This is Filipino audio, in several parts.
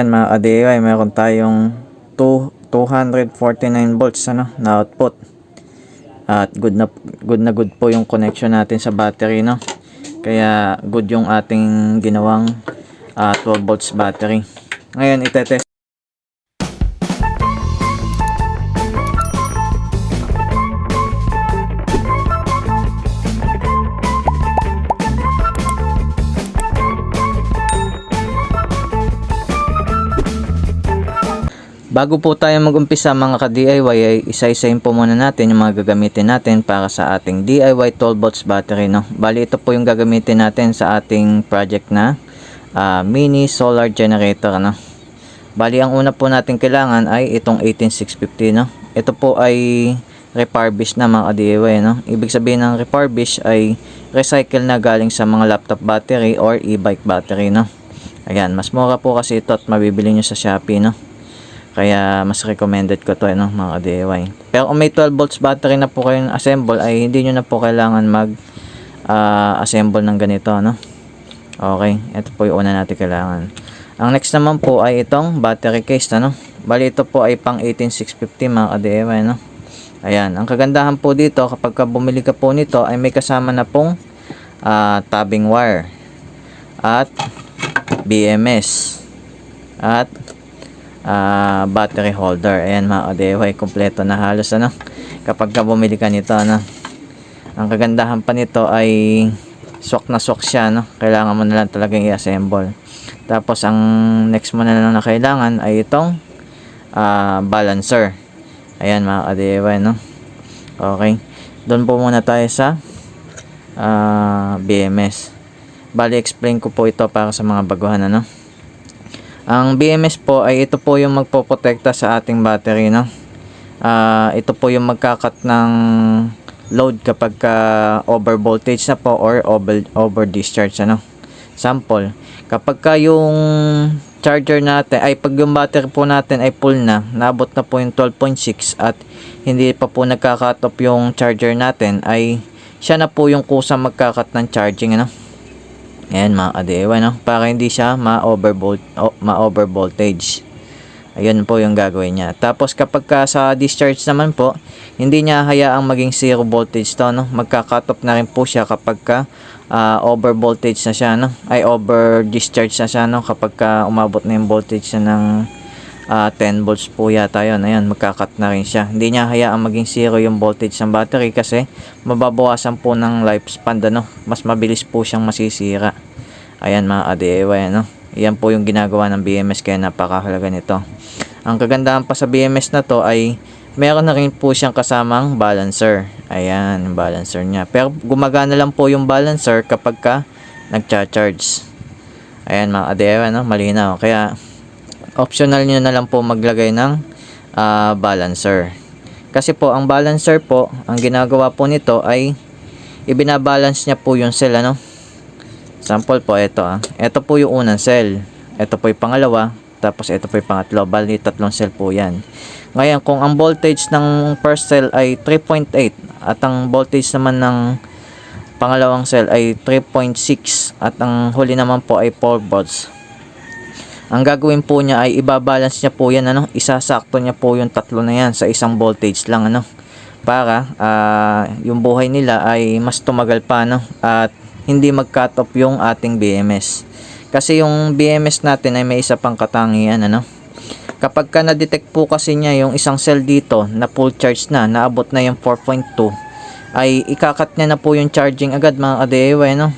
Mga ka-DIY, meron tayong 249 volts na output. At good po yung connection natin sa battery, no. Kaya good yung ating ginawang 12 volts battery. Ngayon itetest. Bago po tayo mag-umpisa mga ka-DIY ay isa-isahin po muna natin yung mga gagamitin natin para sa ating DIY 12 volts battery, no. Bali ito po yung gagamitin natin sa ating project na mini solar generator, no. Bali ang una po natin kailangan ay itong 18650, no. Ito po ay refurbish na mga ka-DIY, no. Ibig sabihin ng refurbish ay recycle na galing sa mga laptop battery or e-bike battery, no. Ayan, mas mura po kasi ito at mabibili nyo sa Shopee, no. Kaya mas recommended ko to, no, mga DIY. Pero kung may 12 volts battery na po kayong assemble ay hindi nyo na po kailangan mag assemble ng ganito, no. Okay, ito po yung una natin kailangan. Ang next naman po ay itong battery case, no. Bali ito po ay pang 18650 mga DIY, no. Ayan, ang kagandahan po dito kapag bumili ka po nito ay may kasama na pong tabbing wire at BMS at battery holder. Ayan mga ka-DIY, kompleto na halos, ano, kapag bumili ka nito, ano. Ang kagandahan pa nito ay swak na swak siya, no. Kailangan mo na lang talagang i-assemble. Tapos ang next mo na lang na kailangan ay itong balancer. Ayan mga ka-DIY, no. Okay, doon po muna tayo sa BMS. Bali explain ko po ito para sa mga baguhan, ano. Ang BMS po ay ito po yung magpoprotekta sa ating battery, no. Ito po yung magkakat ng load kapag over voltage na po or over discharge, ano. Sample, kapag yung charger natin ay pag yung battery po natin ay full na, naabot na po yung 12.6 at hindi pa po nagka-cut off yung charger natin, ay siya na po yung kusa magkakat ng charging, ano. Ayan mga ka-DIY, no, para hindi siya ma-over voltage. Ayun po yung gagawin niya. Tapos kapag sa discharge naman po, hindi niya hayaang maging 0 voltage to, no. Magka-cut off na rin po siya kapag over voltage na siya, no. Ay over discharge na siya, no, kapag umabot na yung voltage na ng 10 volts po yata yun. Ayan, magka-cut na rin siya. Hindi niya hayaang maging 0 yung voltage ng battery kasi mababawasan po ng lifespan, no. Mas mabilis po siyang masisira. Ayan mga ka-DIY, no. Yan po yung ginagawa ng BMS, kaya napakahalaga nito. Ang kagandahan pa sa BMS na to ay meron na rin po siyang kasamang balancer. Ayan, yung balancer niya. Pero gumagana lang po yung balancer kapag nagcha-charge. Ayan mga ka-DIY, no, malinaw. Kaya optional nyo na lang po maglagay ng balancer. Kasi po ang balancer po, ang ginagawa po nito ay ibinabalance niya po yung cell, ano. Sample po ito, ito po yung unang cell, ito po yung pangalawa, tapos ito po yung pangatlo. Bali tatlong cell po yan. Ngayon kung ang voltage ng first cell ay 3.8 at ang voltage naman ng pangalawang cell ay 3.6 at ang huli naman po ay 4 volts, ang gagawin po niya ay ibabalance niya po yan, ano. Isasakto niya po yung tatlo na yan sa isang voltage lang, ano, para yung buhay nila ay mas tumagal pa, no, at hindi mag-cut off yung ating BMS. Kasi yung BMS natin ay may isa pang katangian, ano. Kapag na-detect po kasi niya yung isang cell dito na full charge na, naabot na yung 4.2, ay ikakat niya na po yung charging agad mga ka-DIY, no.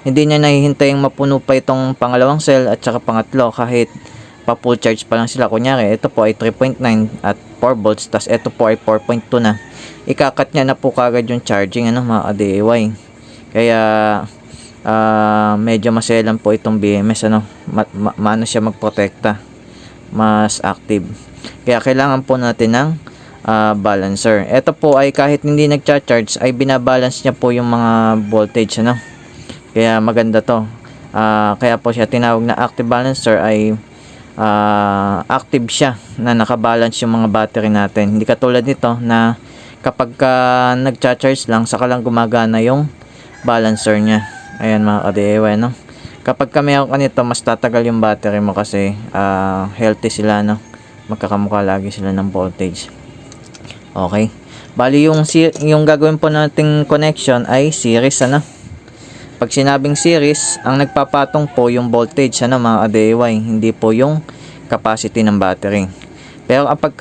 Hindi niya nahihintay yung mapuno pa itong pangalawang cell at saka pangatlo kahit pa full charge pa lang sila. Kunyari ito po ay 3.9 at 4 volts, tas ito po ay 4.2 na, ikakat niya na po kagad yung charging, ano mga ka-DIY. Kaya medyo maselan po itong BMS, ano. Maano siya magprotekta, mas active. Kaya kailangan po natin ng balancer. Ito po ay kahit hindi nagcha-charge ay binabalance niya po yung mga voltage, ano. Kaya maganda to. Kaya po siya tinawag na active balancer, ay active siya na nakabalance yung mga battery natin. Hindi katulad nito na kapag nagcha-charge lang saka lang gumagana yung balancer niya. Ayan mga ka-DIY, no. Kapag ka meron ka nito, mas tatagal yung battery mo kasi healthy sila, no? Magkakamukha lagi sila ng voltage. Okay. Bali yung gagawin po nating connection ay series, ano? Pag sinabing series, ang nagpapatong po yung voltage, ano, mga ka-DIY, hindi po yung capacity ng battery. Pero kapag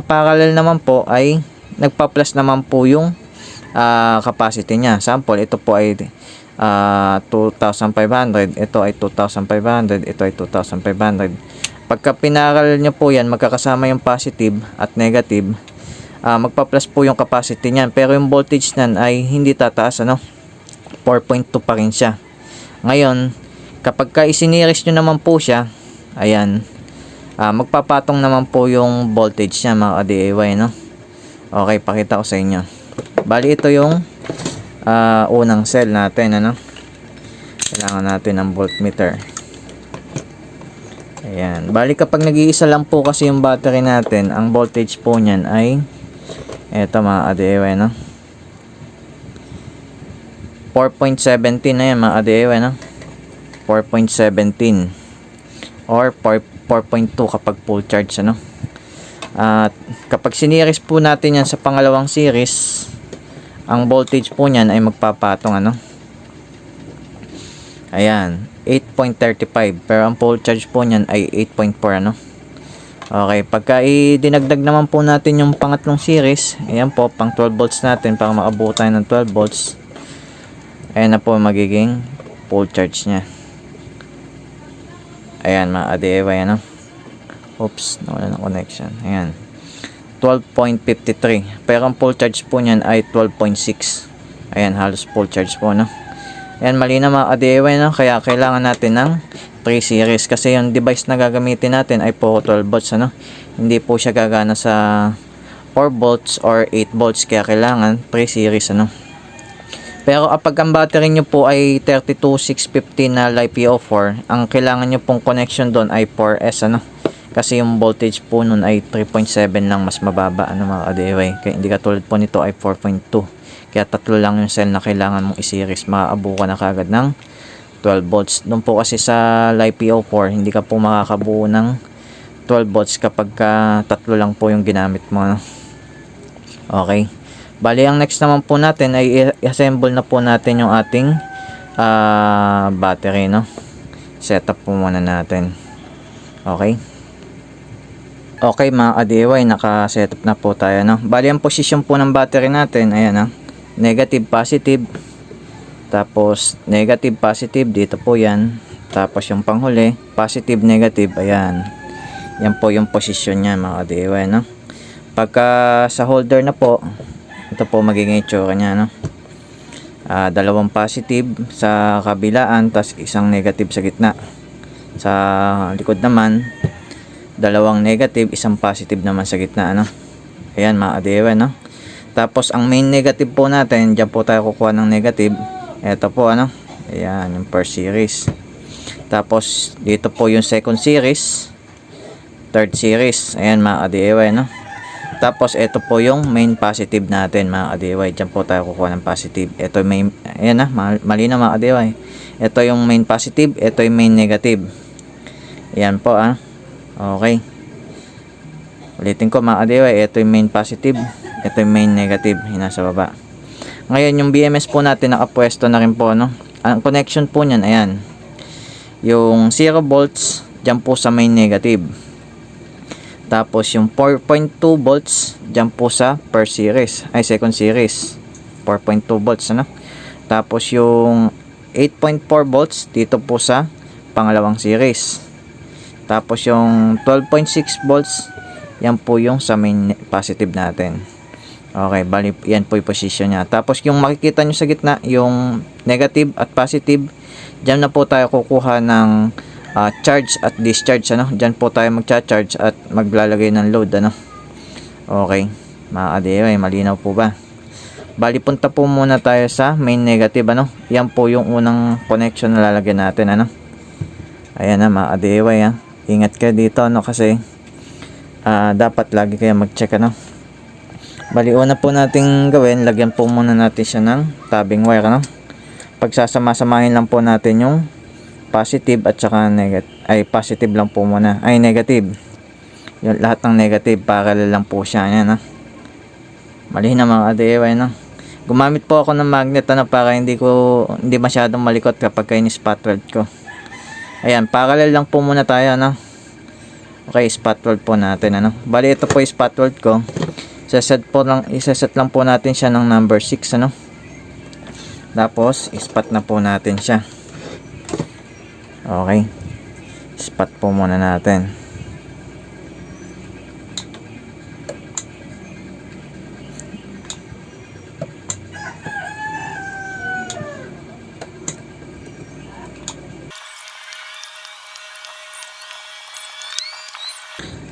parallel naman po ay nagpa-plus naman po yung capacity niya. Sample, ito po ay 2,500, ito ay 2,500, ito ay 2,500. Pagka pinaral nyo po yan, magkakasama yung positive at negative, magpa-plus po yung capacity niyan, pero yung voltage niyan ay hindi tataas, ano, 4.2 pa rin siya. Ngayon, kapag ka isiniris nyo naman po siya, ayan, magpapatong naman po yung voltage niya, mga ka-DIY, no? Okay, pakita ko sa inyo. Bali, ito yung unang cell natin, ano? Kailangan natin ng voltmeter. Ayan, bali kapag nag-iisa lang po kasi yung battery natin, ang voltage po niyan ay eto, mga ka-DIY, no? 4.17 na yan, mga ka-DIY, no? 4.17 or 4.2 kapag full charge, ano? At kapag siniris po natin yan sa pangalawang series, ang voltage po niyan ay magpapatong, ano? Ayan, 8.35, pero ang full charge po niyan ay 8.4, ano? Okay, pagka dinagdag naman po natin yung pangatlong series, ayan po, pang 12 volts natin para makabuo tayo ng 12 volts. Ayan na po magiging full charge niya. Ayan, mga ka-DIY, ano? Oops, nawala ng connection. Ayan, 12.53, pero ang full charge po niyan ay 12.6. Ayan, halos full charge po, no? Ayan, mali na, mga ka-DIY, no? Kaya kailangan natin ng 3 series kasi yung device na gagamitin natin ay po 12 volts, ano? Hindi po siya gagana sa 4 volts or 8 volts, kaya kailangan 3 series, ano? Pero kapag ang battery nyo po ay 32650 na LiPo4, ang kailangan nyo pong connection doon ay 4S, ano? Kasi yung voltage po nun ay 3.7 lang, mas mababa, ano, mga ka-DIY. Kaya hindi katulad po nito ay 4.2. Kaya tatlo lang yung cell na kailangan mong i-series. Makakabuo ka na kagad ng 12 volts. Doon po kasi sa LiPo4, hindi ka po makakabuo ng 12 volts kapag tatlo lang po yung ginamit mo, no? Okay. Bali, ang next naman po natin ay i-assemble na po natin yung ating battery, no? Setup po muna natin. Okay. Okay, mga ka-DIY, naka-setup na po tayo, no? Bali, ang position po ng battery natin, ayan, no? Negative, positive. Tapos, negative, positive. Dito po yan. Tapos, yung panghuli, positive, negative. Ayan. Yan po yung position niya, mga ka-DIY, no? Pagka sa holder na po, ito po magiging itsura niya, no? Dalawang positive sa kabilaan, tas isang negative sa gitna. Sa likod naman, dalawang negative, isang positive naman sa gitna, ano? Ayan, mga ka-DIY, no? Tapos ang main negative po natin, diyan po tayo kukuha ng negative. Ito po, ano? Ayan, yung first series. Tapos dito po yung second series, third series. Ayan, mga ka-DIY, no? Tapos ito po yung main positive natin, mga ka-DIY. Diyan po tayo kukuha ng positive. Ito yung main, ayan na, mali na, mga ka-DIY. Ito yung main positive, ito yung main negative. Ayan po, ah. Okay. Ulitin ko, mga ka-DIY, ito yung main positive, ito yung main negative, yung nasa baba. Ngayon, yung BMS po natin nakapwesto na rin po, no? Ang connection po niyan, ayan. Yung 0 volts, dyan po sa main negative. Tapos, yung 4.2 volts, dyan po sa first series, ay second series. 4.2 volts, ano? Tapos, yung 8.4 volts, dito po sa pangalawang series. Tapos, yung 12.6 volts, yan po yung sa main positive natin. Okay, bali yan po yung position niya. Tapos yung makikita nyo sa gitna, yung negative at positive, dyan na po tayo kukuha ng charge at discharge, ano? Dyan po tayo magcha-charge at maglalagay ng load, ano? Okay, mga ka-DIY, malinaw po ba? Bali, punta po muna tayo sa main negative, ano? Yan po yung unang connection na lalagyan natin, ano? Ayan na, mga ka-DIY, ha? Ingat kayo dito, ano? Kasi dapat lagi kayo mag-check, ano? Bali, una po nating gawin, lagyan po muna natin siya ng tabbing wire, ano? Pagsasama-samahin lang po natin yung positive at saka negative, ay positive lang po muna, ay negative. Yung lahat ng negative parallel lang po siya. Ayan, mali na mga ka-DIY, gumamit po ako ng magnet para hindi masyadong malikot kapag in-spot weld ko. Ayan, parallel lang po muna tayo, okay, spot weld po natin, bali ito po yung spot weld ko. Isa-set lang po natin siya ng number 6, tapos spot na po natin siya. Okay, spot po muna natin.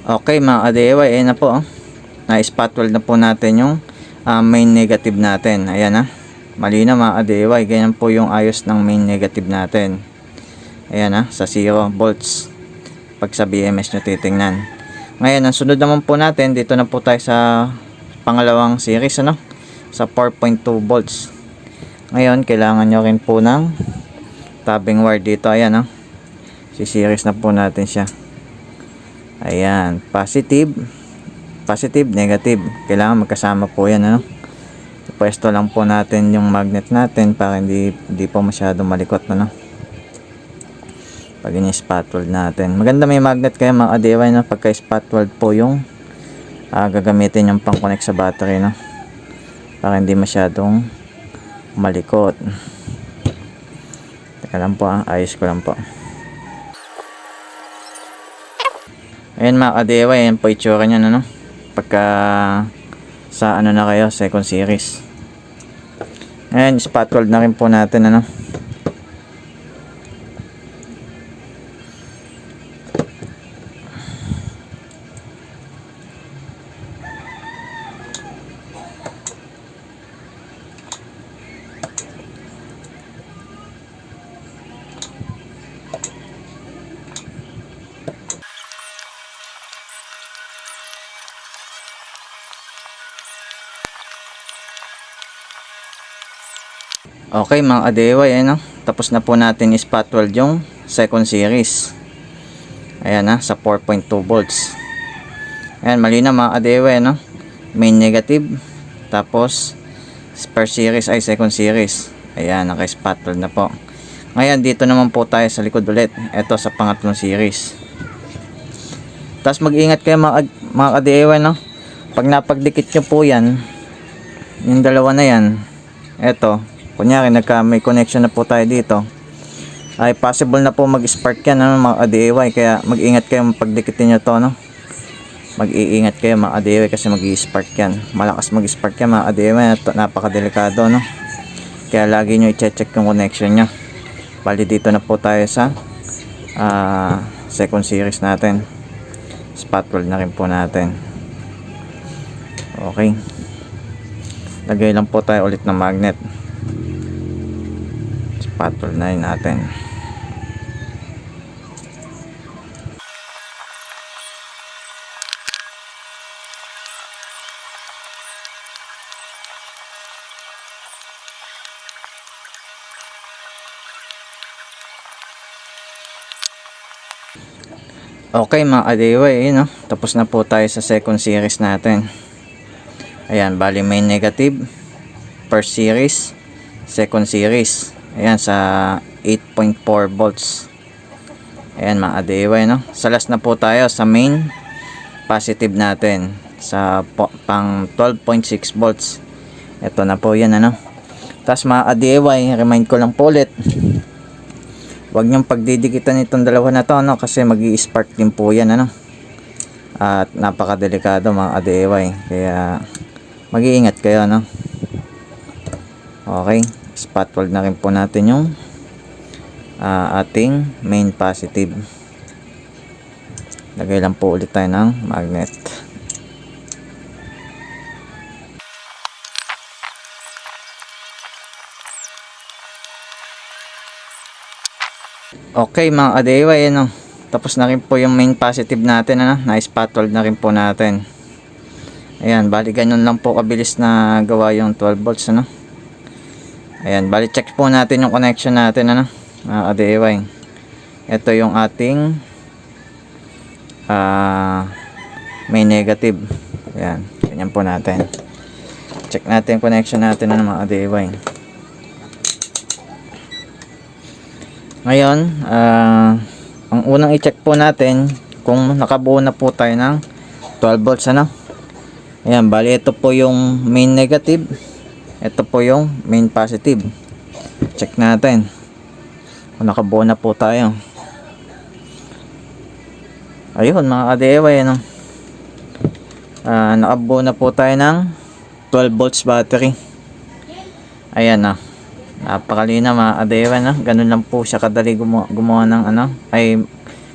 Okay mga ka-DIY, ayan na po, na-spot weld na po natin yung main negative natin. Ayan, mali na mga ka-DIY, ganyan po yung ayos ng main negative natin. Ayan, sa 0 volts pag sa BMS nyo titingnan. Ngayon, ang sunod naman po natin, dito na po tayo sa pangalawang series, sa 4.2 volts. Ngayon, kailangan nyo rin po ng tabbing wire dito. Ayan, si-series na po natin siya. Ayan, positive, negative. Kailangan magkasama po yan, Pwesto lang po natin yung magnet natin para hindi po masyado malikot, pag ini-spot weld natin. Maganda may magnet kayo mga ka-DIY, pagka spot weld po yung gagamitin yung pang connect sa battery, para hindi masyadong malikot. Teka lang po, ayos ko lang po. Ayan mga ka-DIY, ayan po itsura nyo, pagka sa na kayo, second series. Ayan, spot weld na rin po natin, Okay mga ka-DIY, tapos na po natin spot weld yung second series. Ayan, sa 4.2 volts. Ayan, mali na mga ka-DIY, main negative, tapos first series ay second series. Ayan, naka-spot weld na po. Ngayon, dito naman po tayo sa likod ulit. Ito sa pangatlong series. Tapos mag-ingat kayo mga ka-DIY, pag napagdikit nyo po yan, yung dalawa na yan, eto, kunyari may connection na po tayo dito, ay possible na po mag-spark yan, mga ka-DIY. Kaya mag-ingat kayo pagdikitin nyo to, mag-iingat kayo mga ka-DIY, kasi mag-i-spark yan, malakas mag-spark yan mga ka-DIY, napakadelikado, kaya lagi nyo i-check yung connection nyo. Bali dito na po tayo sa second series natin, spot weld na rin po natin. Okay, lagay lang po tayo ulit ng magnet, spot weld na rin natin. Okay mga ka-DIY, tapos na po tayo sa second series natin. Ayan, bali main negative, first series, second series. Ayan, sa 8.4 volts. Ayan mga ka-DIY, sa last na po tayo sa main positive natin, sa pang 12.6 volts. Ito na po yan, Tapos mga ka-DIY, remind ko lang po ulit, huwag niyong pagdidikitan itong dalawa na to, kasi mag-i-spark din po yan, at napakadelikado mga ka-DIY, kaya mag-iingat kayo, Okay, spot weld na rin po natin yung ating main positive. Lagay lang po ulit tayo ng magnet. Okay mga ka-DIY, tapos na rin po yung main positive natin, na-spot weld na rin po natin. Ayan, bali ganun lang po kabilis na gawa yung 12 volts, Ayan, bali check po natin yung connection natin, mga ka-DIY. ito yung ating may negative. Ayan, ganyan po natin. Check natin yung connection natin ng mga DIY. Ngayon, ang unang i-check po natin kung nakabuo na po tayo ng 12 volts, ano. Ayan, bali ito po yung main negative, ito po yung main positive. Check natin kung nakabuo na po tayo. Ayun mga ka-DIY, ano. Nakabuo na po tayo ng 12 volts battery. Ayan na. Napakalina mga ka-DIY, no? Ganun lang po siya kadali gumawa ng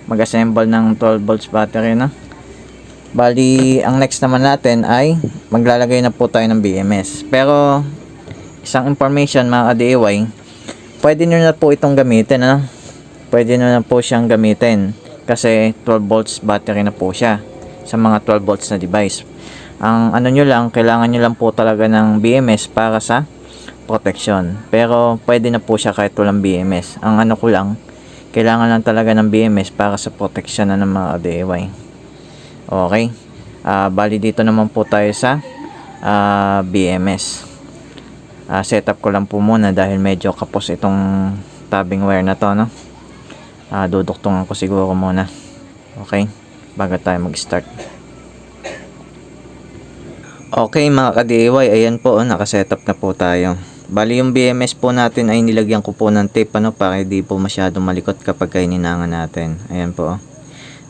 mag-assemble ng 12 volts battery, no? Bali, ang next naman natin ay maglalagay na po tayo ng BMS. Pero isang information mga ka-DIY, pwede nyo na po itong gamitin, ano? Pwede nyo na po siyang gamitin kasi 12 volts battery na po siya sa mga 12 volts na device. Ang ano nyo lang, kailangan nyo lang po talaga ng BMS para sa protection. Pero pwede na po siya kahit walang BMS. Ang ano ko lang, kailangan lang talaga ng BMS para sa protection na ng mga DIY. Okay. Bali dito naman po tayo sa BMS. Setup ko lang po muna dahil medyo kapos itong tabbing wire na to, no? Duduktungan ko siguro muna. Okay, bago tayo mag-start. Okay mga ka-DIY, ayan po, nakasetup na po tayo. Bali yung BMS po natin ay nilagyan ko po ng tape, ano, para hindi po masyadong malikot kapag hininangan natin. Ayan po.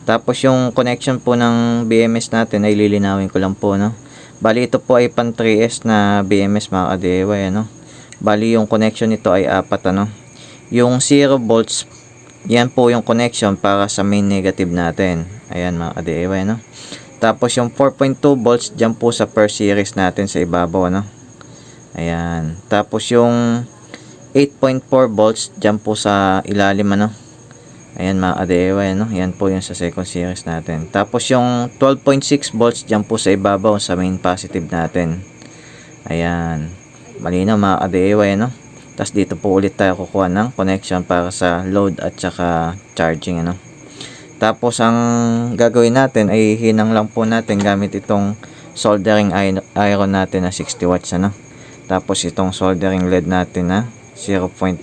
Tapos yung connection po ng BMS natin ay lilinawin ko lang po, no. Bali ito po ay pan 3S na BMS mga ka-DIY, ano. Bali yung connection nito ay 4, ano. Yung 0 volts, yan po yung connection para sa main negative natin. Ayan mga ka-DIY, no. Tapos yung 4.2 volts dyan po sa per series natin sa ibabaw, ano. Ayan. Tapos yung 8.4 volts dyan po sa ilalim, ano. Ayan mga ka-DIY, ano. Yan po yung sa second series natin. Tapos yung 12.6 volts dyan po sa ibabaw sa main positive natin. Ayan. Malinaw mga ka-DIY, ano. Tapos dito po ulit tayo kukuha ng connection para sa load at saka charging, ano. Tapos ang gagawin natin ay hinang lang po natin gamit itong soldering iron natin na 60 watts, ano. Tapos itong soldering lead natin na 0.8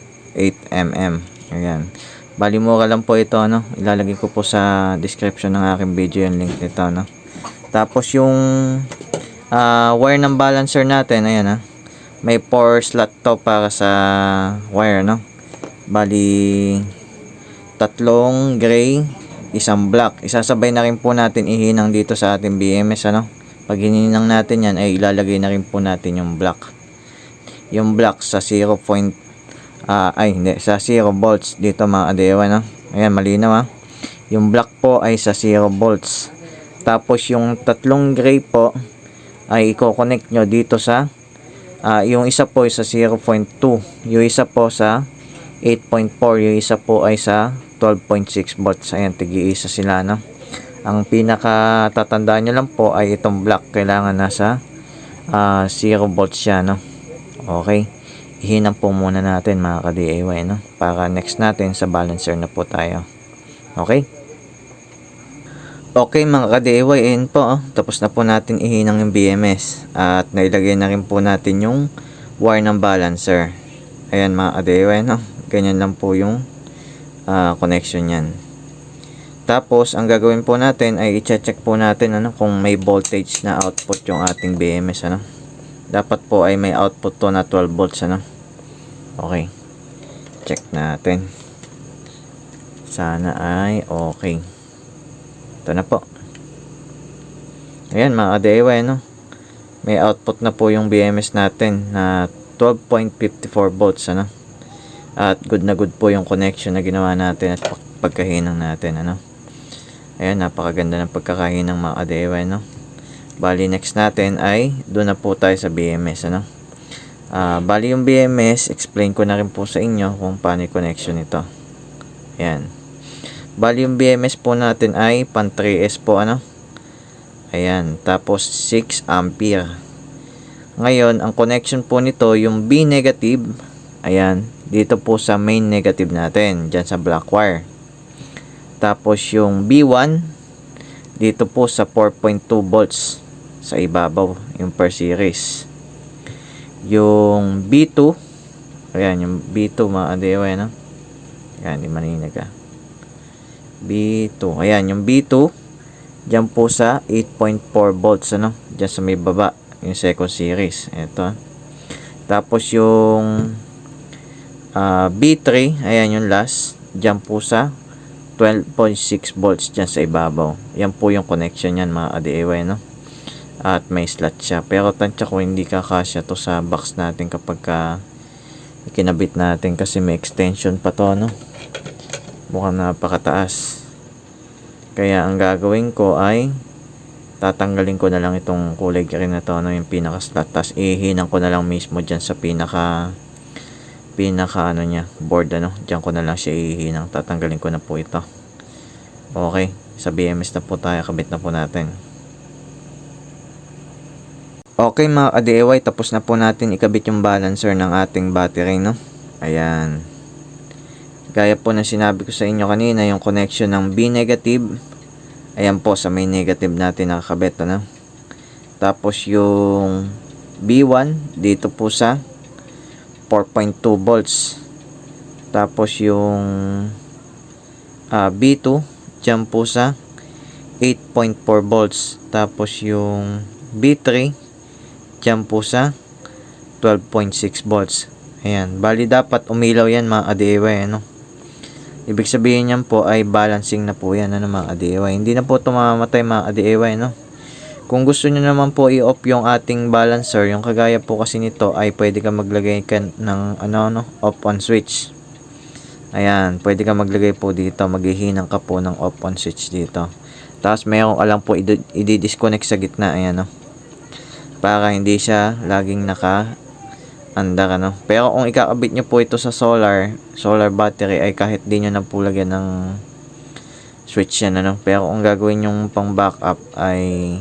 mm. Ayan. Bali mura lang po ito, ano. Ilalagay ko po sa description ng aking video yung link nito, no. Tapos yung wire ng balancer natin, ayan, may 4 slot to para sa wire, no. Bali 3 gray, 1 black. Isasabay na rin po natin ihinang dito sa ating BMS, ano. Pag hininang natin yan ay ilalagay na rin po natin yung black. Yung black sa 0. Sa 0 volts dito mga ka-DIY, no. Ayan, malinaw, yung black po ay sa 0 volts. Tapos yung 3 gray po ay i-connect nyo dito sa yung isa po ay sa 0.2, yung isa po sa 8.4, yung isa po ay sa 12.6 volts. Ayan, tig-iisa sila, no. Ang pinaka tatandaan nyo lang po ay itong black, kailangan nasa 0 volts siya, no. Okay, ihinang po muna natin mga ka-DIY, no, para next natin sa balancer na po tayo. Okay. Okay mga ka-DIY, ayun po, tapos na po natin ihinang yung BMS at nailagay na rin po natin yung wire ng balancer. Ayan mga ka-DIY, no, ganyan lang po yung connection yan. Tapos ang gagawin po natin ay i-check po natin, ano, kung may voltage na output yung ating BMS, ano. Dapat po ay may output to na 12 volts, ano. Okay, check natin. Sana ay okay. Ito na po. Ayan mga ka-DIY, no, may output na po yung BMS natin na 12.54 volts, ano. At good na good po yung connection na ginawa natin at pagkahinang natin, ano. Ayan, napakaganda ng pagkakahinang mga ka-DIY, no. Bali next natin ay doon na po tayo sa BMS, ano. Bali yung BMS, explain ko na rin po sa inyo kung paano yung connection nito. Ayan. Bali yung BMS po natin ay pan 3S po, ano. Ayan, tapos 6 ampere. Ngayon, ang connection po nito, yung B negative, ayan, dito po sa main negative natin, dyan sa black wire. Tapos yung B1 dito po sa 4.2 volts sa ibabaw, yung per series. Yung B2, ayan yung B2 mga adewa, no? Ayan, di maninig B2, ayan yung B2 dyan po sa 8.4 volts, ano? Dyan sa may baba, yung second series. Ito. Tapos yung B3, ayan yung last, dyan po sa 12.6 volts dyan sa ibabaw. Yan po yung connection yan mga ADAY, no? At may slot siya. Pero tansya ko hindi kakasya to sa box natin kapag kinabit natin kasi may extension pa to, no? Mukhang napakataas. Kaya ang gagawin ko ay tatanggalin ko na lang itong kulay green na to, no? Yung pinaka slot. Tapos ihinan ko na lang mismo dyan sa pinaka ano niya, board, ano, diyan ko na lang siya ihinang. Tatanggalin ko na po ito. Okay, sa BMS na po tayo, kabit na po natin. Okay mga ka-DIY, tapos na po natin ikabit yung balancer ng ating battery, no? Ayan, gaya po na sinabi ko sa inyo kanina, yung connection ng B negative, ayan po sa may negative natin nakakabit, ano? Tapos yung B1 dito po sa 4.2 volts. Tapos yung B2 dyan po sa 8.4 volts. Tapos yung B3 dyan po sa 12.6 volts. Ayan, bali dapat umilaw yan mga ADAY, ano? Ibig sabihin yan po ay balancing na po yan, ano mga ADAY. Hindi na po tumamatay mga ADAY, no? Kung gusto nyo naman po i-off yung ating balancer, yung kagaya po kasi nito ay pwede ka maglagay ng off on switch. Ayan, pwede ka maglagay po dito, maghihinang ka po ng off on switch dito. Tapos mayroon ka lang po i-disconnect sa gitna, ayan, no? Para hindi siya laging naka-andar, ano? Pero kung ikakabit nyo po ito sa solar battery ay kahit di nyo na po lagyan ng switch yan, ano? Pero kung gagawin yung pang backup ay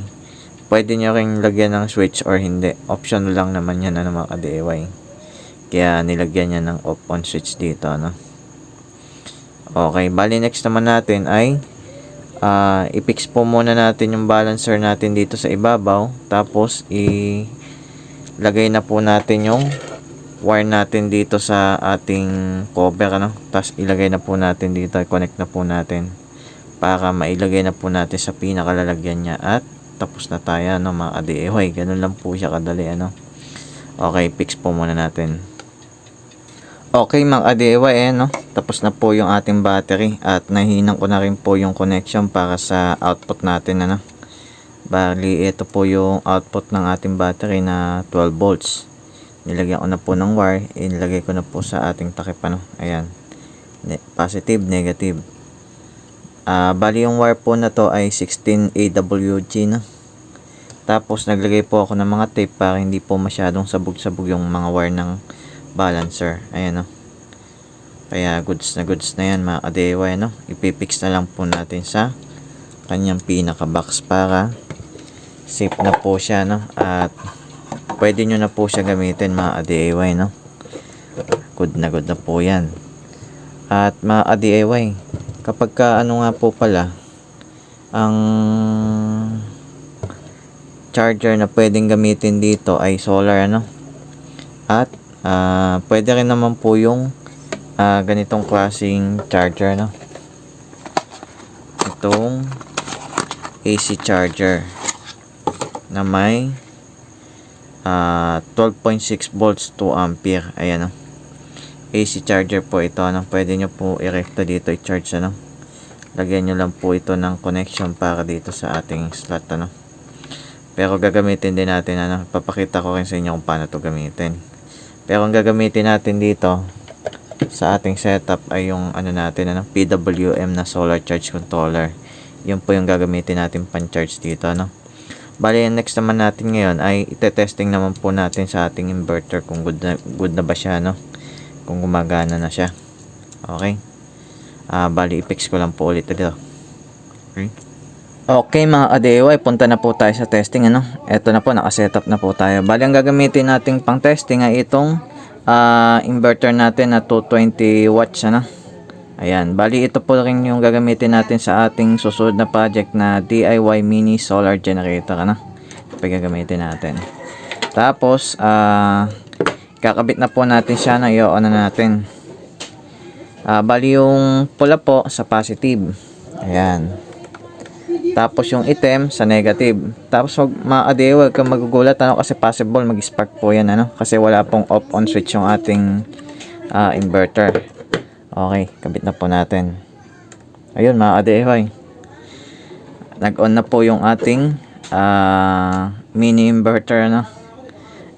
pwede nyo ring lagyan ng switch or hindi. Option lang naman yan, ano mga ka-DIY. Kaya nilagyan niya ng off on switch dito, no? Okay, bali next naman natin ay i-fix po muna natin yung balancer natin dito sa ibabaw. Tapos ilagay na po natin yung wire natin dito sa ating cover, ano? Tapos ilagay na po natin dito, i-connect na po natin para mailagay na po natin sa pinakalalagyan niya at tapos na tayo, no mga ADAY. Ganun lang po siya kadali, ano? Okay, fix po muna natin. Okay mga ADAY, no? Tapos na po yung ating battery at nahinang ko na rin po yung connection para sa output natin, ano? Bali, ito po yung output ng ating battery na 12 volts. Nilagyan ko na po ng wire, inilagay ko na po sa ating takip, ano? Ayan, positive, negative. Bali yung wire po na to ay 16 AWG, no? Tapos naglagay po ako ng mga tape para hindi po masyadong sabog-sabog yung mga wire ng balancer. Ayan, no? Kaya goods na yan mga ADAY, no? Ipipix na lang po natin sa kanyang pinaka box para safe na po siya, no? At pwede nyo na po siya gamitin mga ADAY, no? Good na po yan. At mga ADAY, kapag ano nga po pala ang charger na pwedeng gamitin dito ay solar, ano? At pwede rin naman po yung ganitong klaseng charger, no? Itong AC charger na may 12.6 volts 2 ampere. Ayan, no? AC charger po ito, ano? Pwede nyo po i-recta dito i-charge, ano? Lagyan nyo lang po ito ng connection para dito sa ating slot, ano? Pero gagamitin din natin, ano? Papakita ko rin sa inyo kung paano to gamitin. Pero ang gagamitin natin dito sa ating setup ay yung ano natin, ano? PWM na solar charge controller. Yun po yung gagamitin natin pan-charge dito, ano? Bali, next naman natin ngayon ay ite-testing naman po natin sa ating inverter kung good na ba siya, no? Kung gumagana na siya. Okay. Bali, i-fix ko lang po ulit ito. Okay mga ADAY, punta na po tayo sa testing, ano? Ito na po, naka-setup na po tayo. Bali, ang gagamitin nating pang testing ay itong inverter natin na 220 watts, ano? Ayan, bali ito po rin yung gagamitin natin sa ating susunod na project na DIY mini solar generator, ano? Ito pa gagamitin natin. Tapos, kakabit na po natin siya na i-on na natin. Bali yung pula po sa positive. Ayan. Tapos yung item sa negative. Tapos huwag kang magugulat, ano, kasi possible mag-spark po yan, ano? Kasi wala pong off on switch yung ating inverter. Okay, kabit na po natin. Ayun mga ka-DIY. Nag-on na po yung ating mini inverter, no?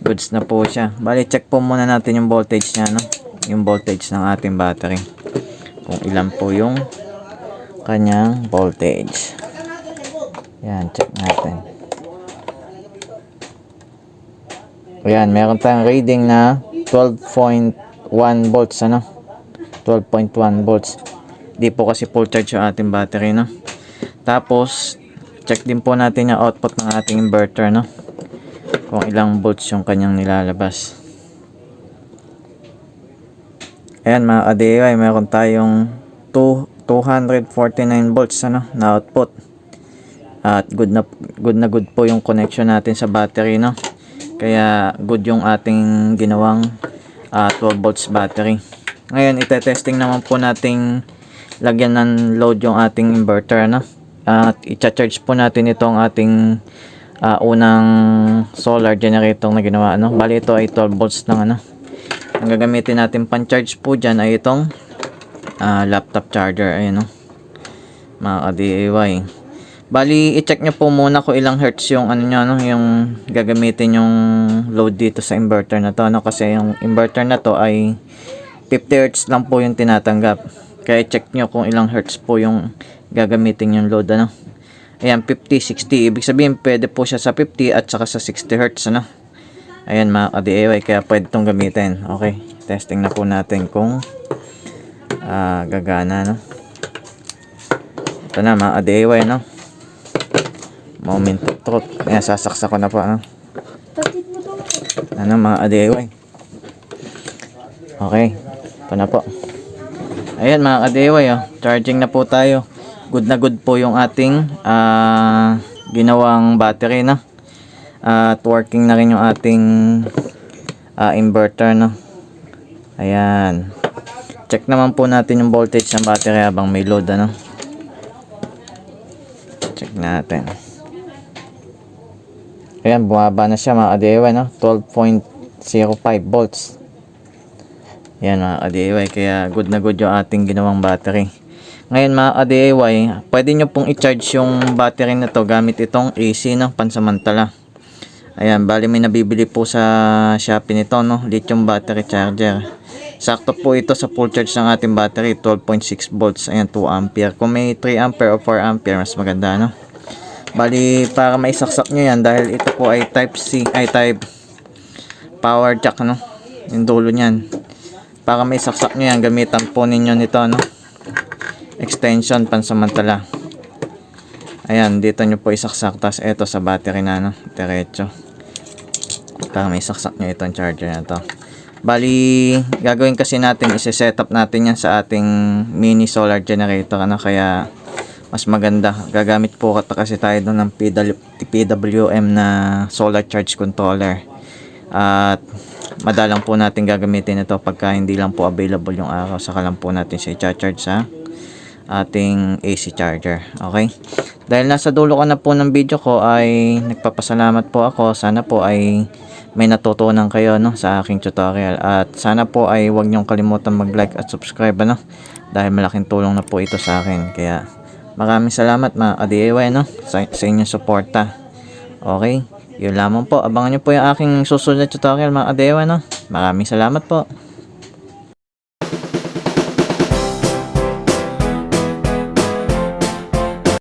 Goods na po siya. Bali, check po muna natin yung voltage niya, no? Yung voltage ng ating battery. Kung ilan po yung kanyang voltage. Yan, check natin. Ayan, meron tayong reading na 12.1 volts, ano? 12.1 volts. Di po kasi full charge yung ating battery, no? Tapos, check din po natin yung output ng ating inverter, no? Kung ilang volts yung kanyang nilalabas. Ayan mga ka-DIY, meron tayong 249 volts, ano, na output. At good na good po yung connection natin sa battery, no? Kaya good yung ating ginawang 12 volts battery. Ngayon, itetesting naman po nating lagyan ng load yung ating inverter, no? At i-charge po natin itong ating unang solar generator na ginawa, no? Bali ito ay 12 volts lang, ano? Ang gagamitin natin pan-charge po dyan ay itong laptop charger. Ayan, no? Mga ka-DIY. Bali, i-check nyo po muna kung ilang hertz yung ano nyo, no? Yung gagamitin yung load dito sa inverter na to, no? Kasi yung inverter na to ay 50 Hz lang po yung tinatanggap. Kaya check nyo kung ilang hertz po yung gagamitin yung load, ano. Ayan, 50, 60. Ibig sabihin, pwede po siya sa 50 at saka sa 60 Hz, ano. Ayan mga ka-DIY, kaya pwede itong gamitin. Okay, testing na po natin kung gagana, no. Ito na mga ka-DIY, no. Moment of truth. Ayan, sasaksak ko na po, ano. Ano mga ka-DIY. Okay. Ito na po. Ayan mga ka-DIY, oh. Charging na po tayo. Good na good po yung ating ginawang battery, no? At working na rin yung ating inverter, no? Ayan. Check naman po natin yung voltage ng battery habang may load, ano? Check natin. Ayan, bumaba na siya mga ka-DIY, no? 12.05 volts. Yan mga ka-DIY, kaya good na good yung ating ginawang battery. Ngayon mga ka-DIY, pwede nyo pong i-charge yung battery na to gamit itong AC, no, pansamantala. Ayan, bali may nabibili po sa Shopee nito, no, lithium battery charger. Sakto po ito sa full charge ng ating battery, 12.6 volts, ayan, 2 ampere. Kung may 3 ampere o 4 ampere, mas maganda, no. Bali, para maisaksak nyo yan, dahil ito po ay type C, ay type power jack, no, yung dulo nyan. Para may saksak nyo yan, gamitan po ninyo nito, no, extension pansamantala. Ayan, dito nyo po isaksak. Tapos ito sa battery na, no, diretso. Para may saksak nyo itong charger na to. Bali, gagawin kasi natin, isi-set up natin yan sa ating mini solar generator, ano, kaya mas maganda. Gagamit po kasi tayo doon ng PWM na solar charge controller. At madalang po natin gagamitin ito pagka hindi lang po available yung araw, saka lang po natin siya i-charge sa ating AC charger. Okay, dahil nasa dulo ko na po ng video ko, ay nagpapasalamat po ako. Sana po ay may natutunan kayo, no, sa aking tutorial, at sana po ay huwag niyong kalimutan mag-like at subscribe, ano, dahil malaking tulong na po ito sa akin. Kaya maraming salamat mga ka-DIY, no, sa inyong suporta. Okay, yun lamang po. Abangan niyo po yung aking susunod na tutorial mga ka-DIY, no. Maraming salamat po.